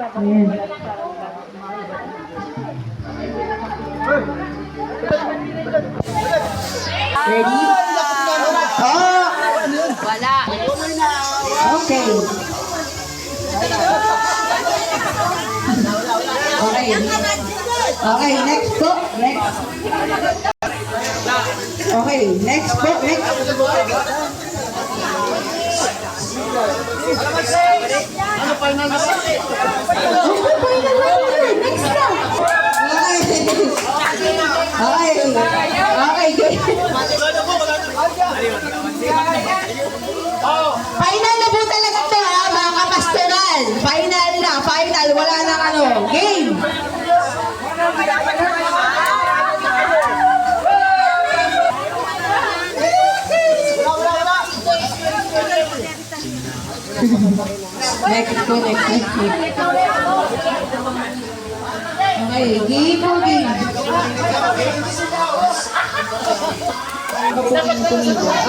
Ayan. Ready? Oh! Wala. Okay. Okay. Okay, next po. Next. Okay, next po. Next. Ano final na ba? Next na. Okay. Okay. Okay. Final na po talaga ito ha, mga kapastoral. Final na, final. Wala nang ano. Game. Next po, next. Okay, game po, game.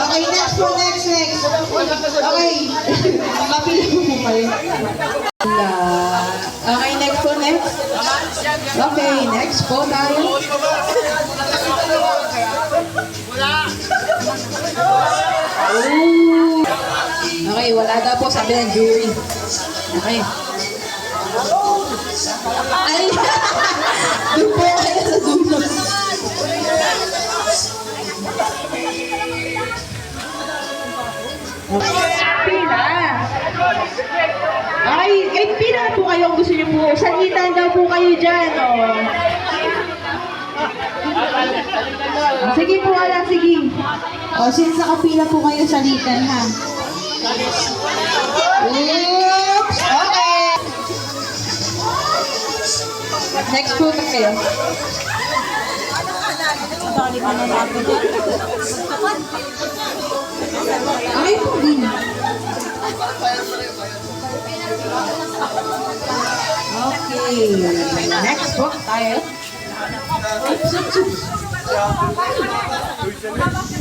Okay, next po, next. Okay. Mapili po kayo. Okay, next po, next. Okay, next po tayo. Ooh. Okay, wala daw po sabi ng jury. Okay. Ay! Doon po kayo sa dulo. Pila. Ay, pila na po kayo kung gusto niyo po. Salitan daw po kayo dyan, oh. Sige po, wala, sige. O, since nakapila po kayo, salitan, ha? Oops! Okay! Next po kayo. Ay, po din. Okay. Next po tayo. Oops.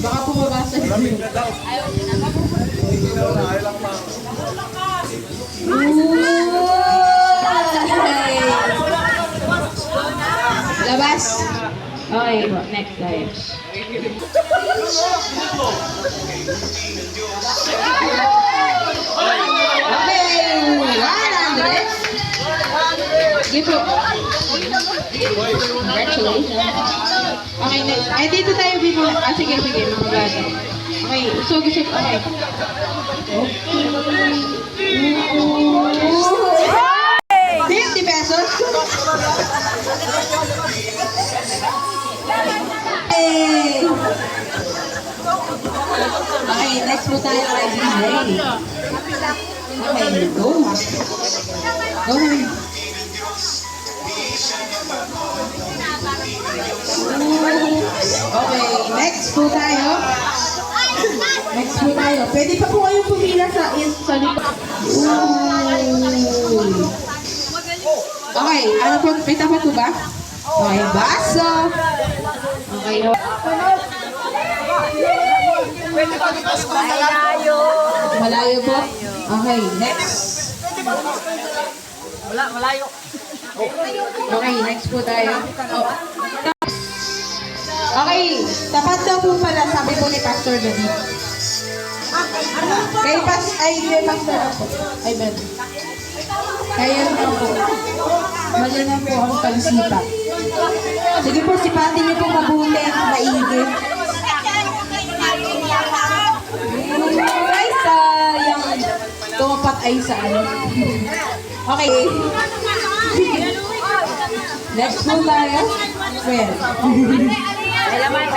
Baka pumabasa niyo. Labas. Okay, next tayo. Okay, 100. Give po. Congratulations. Okay, next. Ay, dito tayo dito. Ah, sige. Maganda. Okay, usog. Okay. 50 pesos. Hey! Okay, next po tayo kay DJ. Okay, go. Go na. Okay, next po tayo. Pwede pa po kayong pumila sa likod. Okay, ano po? May tapat po ba? Okay, baso. Okay. Malayo po? Okay, next. Malayo. Okay, next po tayo. Oh. Okay, tapat daw po pala, sabi po ni Pastor David. Kay Pastor ako. Ay, Ben. Kaya naman po. Mali na po ang pagsipat. Sige po, sipatin niyo po mabuti, maigi. Ay, sayang. Tumapat ay sa ano. Okay. Next po tayo. Well. May laman.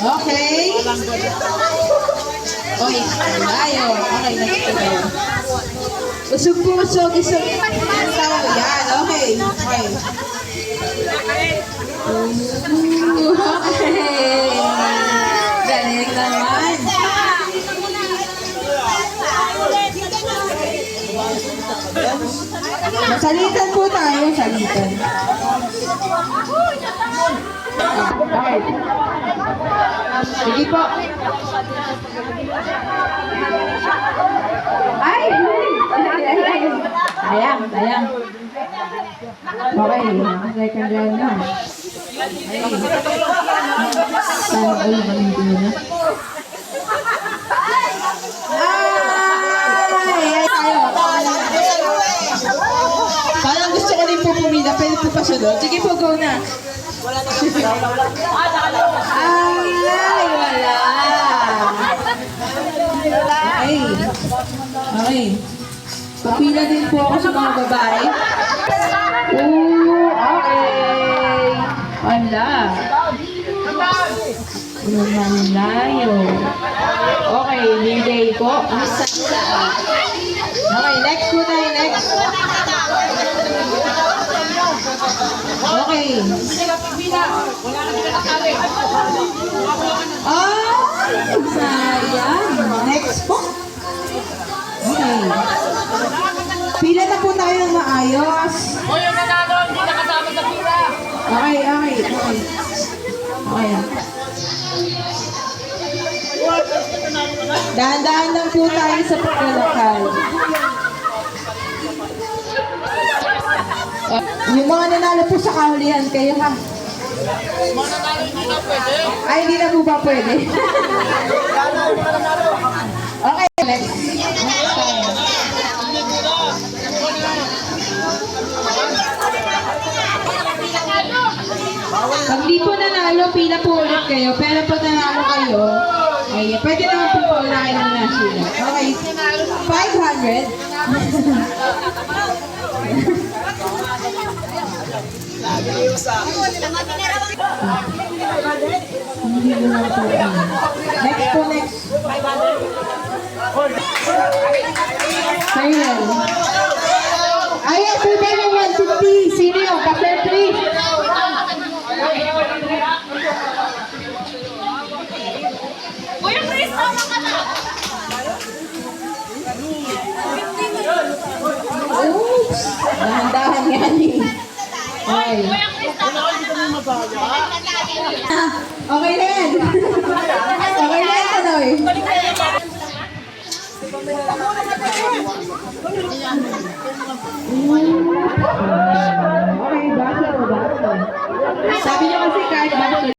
Okay. Okay, tayo. Okay, next po tayo. Usog. Yan, okay. Okay. Galing naman. Salitan po tayo, salitan. Okay. Sige po. Ay! Sayang. Okay, second round na. Ay. Sana all gamitin mo na. Ay, tayo. Parang gusto ko rin po pumila, pwede po pa sunod. Sige po, go na. Ay, wala. Okay. Okay. Papila din po ako sa mga babae. Ooh, okay. Wala. Naman layo. Okay, delay po. Okay, next po tayo, next. Okay. Oh, sayang. Next po. Okay. Pila na po tayo ng maayos. O yung nanalo, hindi nakasama sa pira. Okay, okay, okay. Okay. Dahan-dahan lang po tayo sa paglalakad. Yung mga nanalo po sa kahulihan kayo ha. Mga nanalo, hindi na pwede. Ay, hindi na po ba pwede? Okay, next. Next tayo. Pag di po nanalo, pila po ulit kayo. Pero pag nanalo kayo, ay, pwede naman po paulahin ng national. Okay, 500. Hindi mo na po. Next po, next. Final. Ayaw po ba yung 150? Sino yung kapel 3? Kuya Chris, tama ka na. Oops! Dahan-dahan yan eh. Okay. Kuya Chris, tama ka na. Okay na yan. Okay na yan, Tanoy. Okay, basa o basa. Sabi niyo kasi kahit basa